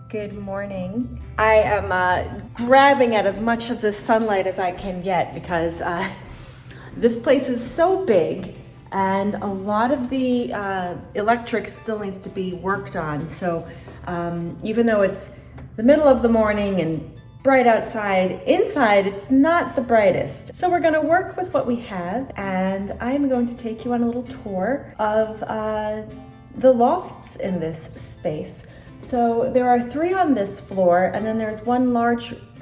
Good morning. I am grabbing at as much of the sunlight as I can get because this place is so big and a lot of the electric still needs to be worked on. So even though it's the middle of the morning and bright outside, inside it's not the brightest. So we're going to work with what we have, and I'm going to take you on a little tour of the lofts in this space. So there are 3 on this floor, and then there's one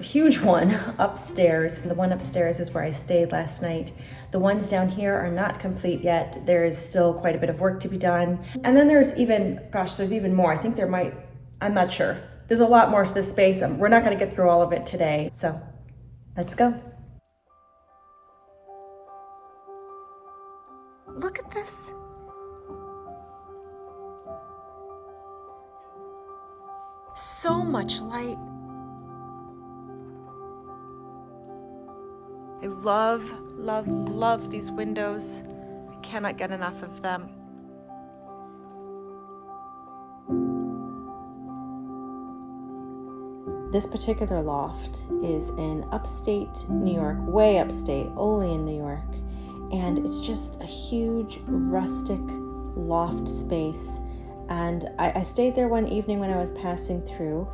huge one upstairs. The one upstairs is where I stayed last night. The ones down here are not complete yet. There is still quite a bit of work to be done. And then there's even more. I think I'm not sure. There's a lot more to this space. We're not gonna get through all of it today. So let's go. Look at this. So much light. I love these windows. I cannot get enough of them. This particular loft is in upstate New York, way upstate, Olean, New York. And it's just a huge rustic loft space. And I stayed there one evening when I was passing through.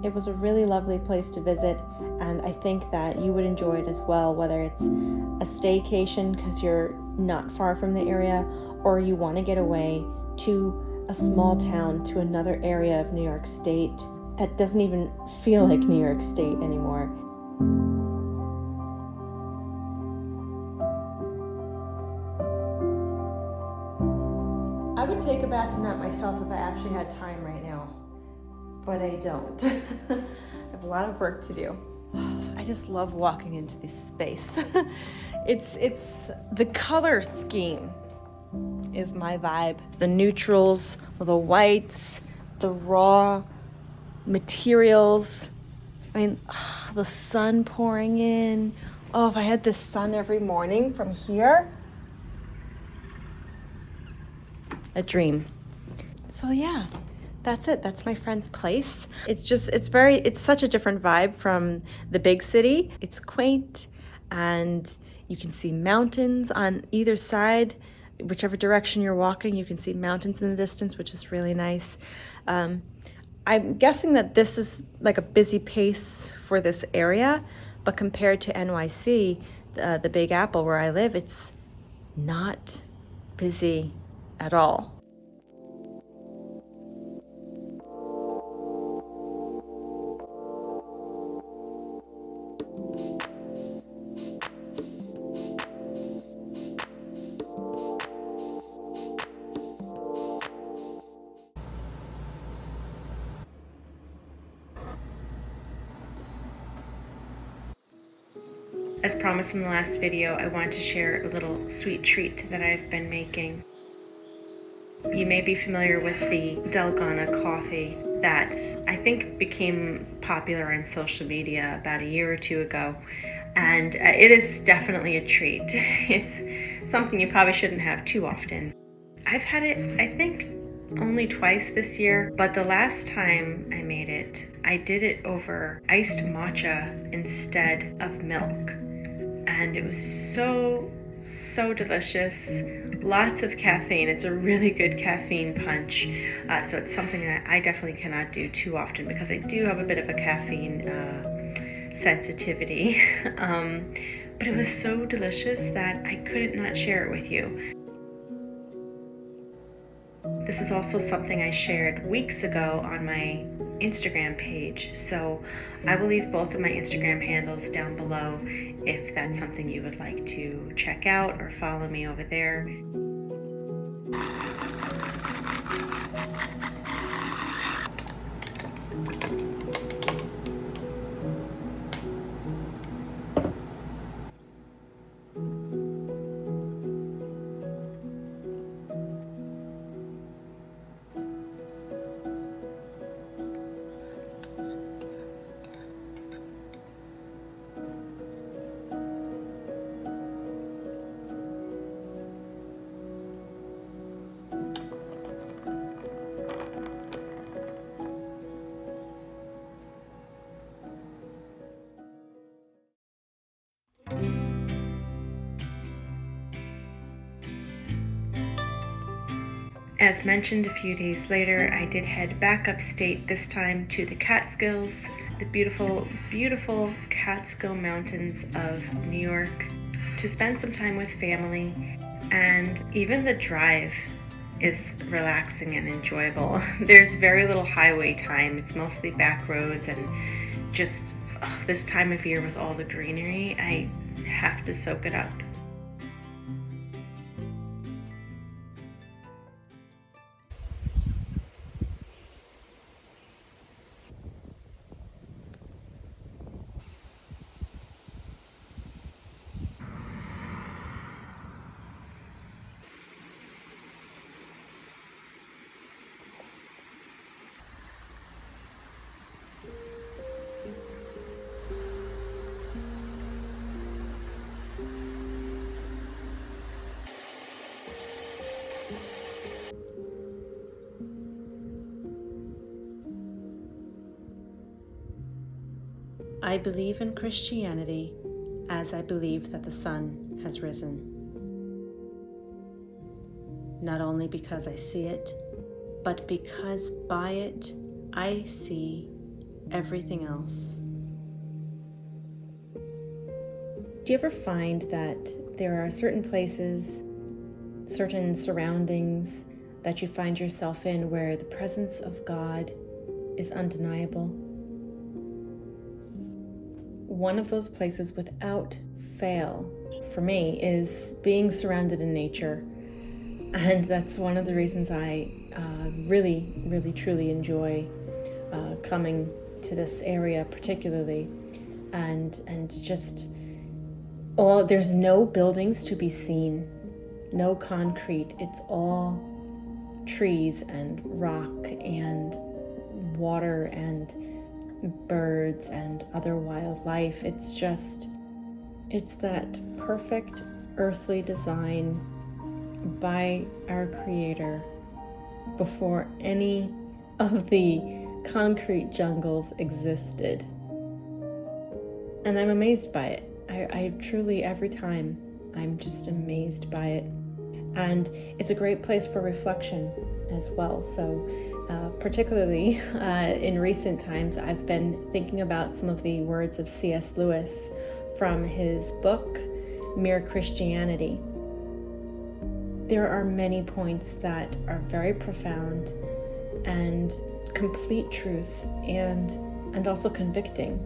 It was a really lovely place to visit, and I think that you would enjoy it as well, whether it's a staycation because you're not far from the area, or you want to get away to a small town, to another area of New York State that doesn't even feel like New York State anymore. I would take a bath in that myself if I actually had time right now, but I don't. I have a lot of work to do. I just love walking into this space. It's the color scheme is my vibe. The neutrals, the whites, the raw materials. I mean, the sun pouring in. Oh, if I had this sun every morning from here, a dream. So yeah, that's it. That's my friend's place. It's such a different vibe from the big city. It's quaint, and you can see mountains on either side. Whichever direction you're walking, you can see mountains in the distance, which is really nice. I'm guessing that this is like a busy pace for this area, but compared to NYC, the Big Apple where I live, it's not busy at all. As promised in the last video, I wanted to share a little sweet treat that I've been making. You may be familiar with the Dalgona coffee that I think became popular on social media about a year or 2 ago. And it is definitely a treat. It's something you probably shouldn't have too often. I've had it, I think, only twice this year, but the last time I made it, I did it over iced matcha instead of milk. And it was so delicious. Lots of caffeine. It's a really good caffeine punch. So it's something that I definitely cannot do too often because I do have a bit of a caffeine sensitivity, but it was so delicious that I couldn't not share it with you. This is also something I shared weeks ago on my Instagram page, so I will leave both of my Instagram handles down below if that's something you would like to check out or follow me over there. As mentioned, a few days later, I did head back upstate, this time to the Catskills, the beautiful, beautiful Catskill Mountains of New York, to spend some time with family. And even the drive is relaxing and enjoyable. There's very little highway time. It's mostly back roads, and just this time of year with all the greenery, I have to soak it up. I believe in Christianity as I believe that the sun has risen. Not only because I see it, but because by it I see everything else. Do you ever find that there are certain places, certain surroundings that you find yourself in where the presence of God is undeniable? One of those places without fail for me is being surrounded in nature. And that's one of the reasons I really, truly enjoy coming to this area particularly. And just, there's no buildings to be seen, no concrete. It's all trees and rock and water and birds and other wildlife. It's that perfect earthly design by our Creator before any of the concrete jungles existed. And I'm amazed by it. I truly, every time, I'm just amazed by it. And it's a great place for reflection as well. So particularly in recent times, I've been thinking about some of the words of C.S. Lewis from his book, Mere Christianity. There are many points that are very profound and complete truth and also convicting.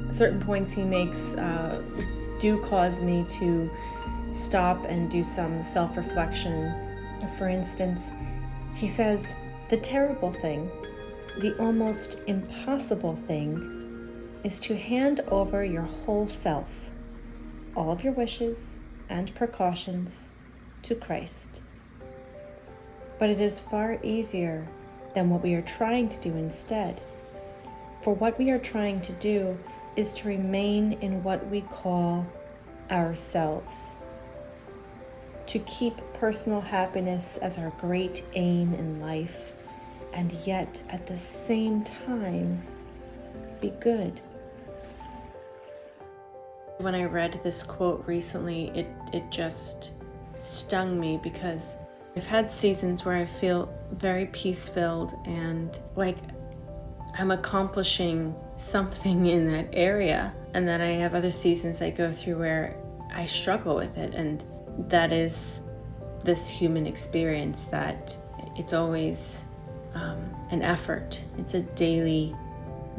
Certain points he makes do cause me to stop and do some self-reflection. For instance, he says, the terrible thing, the almost impossible thing, is to hand over your whole self, all of your wishes and precautions, to Christ. But it is far easier than what we are trying to do instead. For what we are trying to do is to remain in what we call ourselves, to keep personal happiness as our great aim in life, and yet at the same time be good. When I read this quote recently, it just stung me, because I've had seasons where I feel very peace-filled and like I'm accomplishing something in that area, and then I have other seasons I go through where I struggle with it, and that is this human experience, that it's always an effort. It's a daily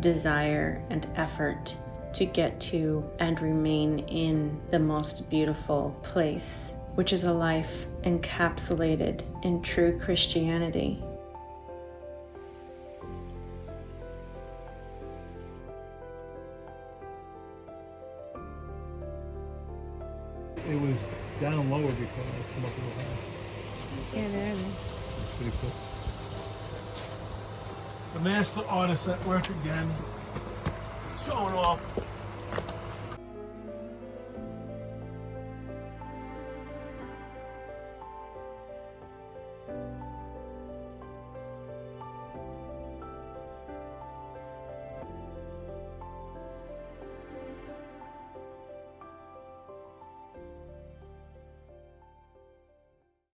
desire and effort to get to and remain in the most beautiful place, which is a life encapsulated in true Christianity. It was down lower before I come up real high. Yeah, there. It's pretty cool. The master artist at work again, showing off